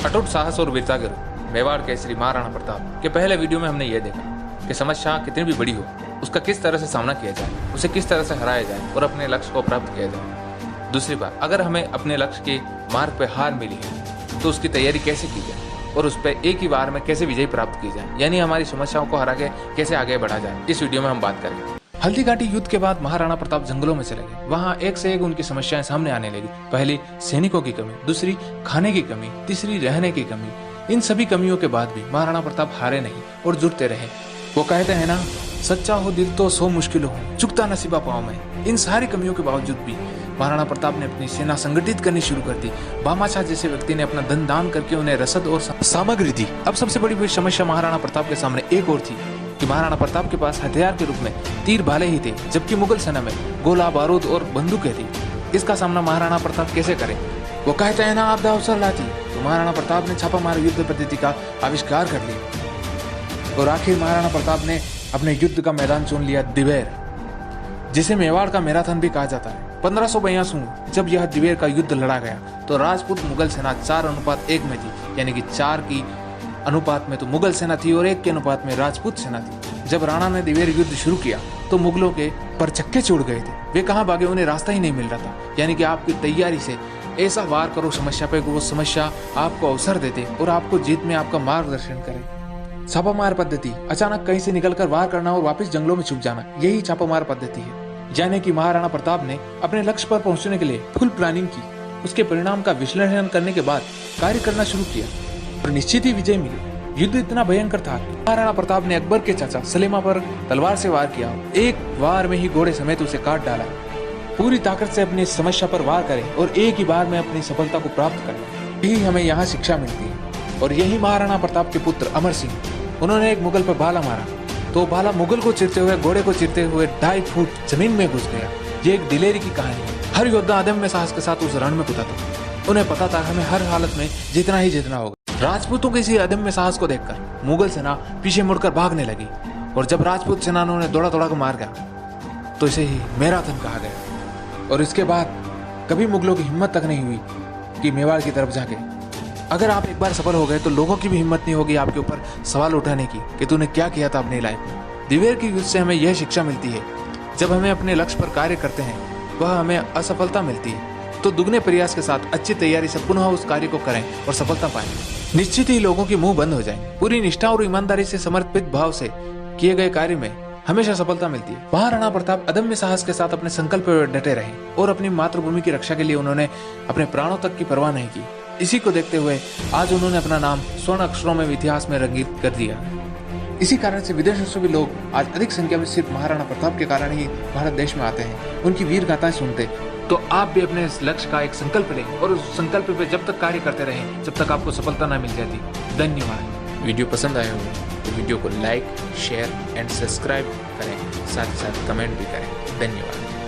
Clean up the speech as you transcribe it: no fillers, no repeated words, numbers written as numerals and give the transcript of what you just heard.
अटूट साहस और वीरता के रूप मेवाड़ केसरी महाराणा प्रताप के पहले वीडियो में हमने यह देखा कि समस्या कितनी भी बड़ी हो उसका किस तरह से सामना किया जाए, उसे किस तरह से हराया जाए और अपने लक्ष्य को प्राप्त किया जाए। दूसरी बात, अगर हमें अपने लक्ष्य के मार्ग पर हार मिली है तो उसकी तैयारी कैसे की जाए और उस पर एक ही बार में कैसे विजय प्राप्त की जाए, यानी हमारी समस्याओं को हरा के कैसे आगे बढ़ा जाए, इस वीडियो में हम बात करेंगे। हल्दी घाटी युद्ध के बाद महाराणा प्रताप जंगलों में चले गए। वहाँ एक से एक उनकी समस्याएं सामने आने लगी। पहली सैनिकों की कमी, दूसरी खाने की कमी, तीसरी रहने की कमी। इन सभी कमियों के बाद भी महाराणा प्रताप हारे नहीं और जुटते रहे। वो कहते हैं ना, सच्चा हो दिल तो सो मुश्किल हो, चुकता नसीबा पाँव में। इन सारी कमियों के बावजूद भी महाराणा प्रताप ने अपनी सेना संगठित करनी शुरू कर दी। बामाशाह जैसे व्यक्ति ने अपना धन दान करके उन्हें रसद और सामग्री दी। अब सबसे बड़ी समस्या महाराणा प्रताप के सामने एक और थी कि महाराणा प्रताप के पास हथियार के रूप में तीर भाले ही थे, जबकि मुगल सेना में गोला बारूद और बंदूकें थी। इसका सामना महाराणा प्रताप कैसे करे? वो कहते हैं ना, आपदा अवसर लाती। तो महाराणा प्रताप ने छापामार युद्ध पद्धति का आविष्कार कर लिया और आखिर महाराणा प्रताप ने अपने युद्ध का मैदान चुन लिया दिवेर, जिसे मेवाड़ का मैराथन भी कहा जाता है। 1582 में जब यह दिवेर का युद्ध लड़ा गया तो राजपूत मुगल सेना 4:1 में थी, यानी कि 4 की अनुपात में तो मुगल सेना थी और 1 के अनुपात में राजपूत सेना थी। जब राणा ने दिवेर युद्ध शुरू किया तो मुगलों के परचक्के छूट गए थे। वे कहाँ भागे, उन्हें रास्ता ही नहीं मिल रहा था। यानी कि आपकी तैयारी से ऐसा वार करो समस्या पे, वो समस्या आपको अवसर देते और आपको जीत में आपका मार्गदर्शन करे। छापामार पद्धति, अचानक कहीं से निकलकर वार करना और वापस जंगलों में छुप जाना, यही छापामार पद्धति है। यानी कि महाराणा प्रताप ने अपने लक्ष्य पर पहुंचने के लिए फुल प्लानिंग की। उसके परिणाम का विश्लेषण करने के बाद कार्य करना शुरू किया और निश्चित ही विजय मिली। युद्ध इतना भयंकर था कि महाराणा प्रताप ने अकबर के चाचा सलेमा पर तलवार से वार किया। एक वार में ही घोड़े समेत उसे काट डाला। पूरी ताकत से अपनी समस्या पर वार करें और एक ही बार में अपनी सफलता को प्राप्त करें, यही हमें यहाँ शिक्षा मिलती है। और यही महाराणा प्रताप के पुत्र अमर सिंह, उन्होंने एक मुगल पर भाला मारा तो भाला मुगल को चिरते हुए, घोड़े को चिरते हुए 2.5 फुट जमीन में घुस गया। ये एक दिलेरी की कहानी है। हर योद्धा अदम्य साहस के साथ उस रण में कूदा था। उन्हें पता था हमें हर हालत में जीतना ही जीतना होगा। राजपूतों के इसी अदम्य साहस को देखकर मुगल सेना पीछे मुड़कर भागने लगी और जब राजपूत सेना ने दौड़ा दौड़ा कर मार गया तो इसे ही मैराथन कहा गया। और इसके बाद कभी मुगलों की हिम्मत तक नहीं हुई कि मेवाड़ की तरफ जाके। अगर आप एक बार सफल हो गए तो लोगों की भी हिम्मत नहीं होगी आपके ऊपर सवाल उठाने की कि तूने क्या किया था अपनी लाइफ में। दिवेर की युद्ध से हमें यह शिक्षा मिलती है, जब हमें अपने लक्ष्य पर कार्य करते हैं वह हमें असफलता मिलती है तो दुगने प्रयास के साथ अच्छी तैयारी से पुनः उस कार्य को करें और सफलता पाएं। निश्चित ही लोगों की मुंह बंद हो जाए। पूरी निष्ठा और ईमानदारी से समर्पित भाव से किए गए कार्य में हमेशा सफलता मिलती है। महाराणा प्रताप अदम्य साहस के साथ अपने संकल्प पर डटे रहे और अपनी मातृभूमि की रक्षा के लिए उन्होंने अपने प्राणों तक की परवाह नहीं की। इसी को देखते हुए आज उन्होंने अपना नाम स्वर्ण अक्षरों में इतिहास में रंगीत कर दिया। इसी कारण से विदेशों से भी लोग आज अधिक संख्या में सिर्फ महाराणा प्रताप के कारण ही भारत देश में आते हैं, उनकी वीर गाथाएं सुनते। तो आप भी अपने इस लक्ष्य का एक संकल्प लें और उस संकल्प पे जब तक कार्य करते रहें जब तक आपको सफलता न मिल जाती। धन्यवाद। वीडियो पसंद आया हो तो वीडियो को लाइक, शेयर एंड सब्सक्राइब करें, साथ ही साथ कमेंट भी करें। धन्यवाद।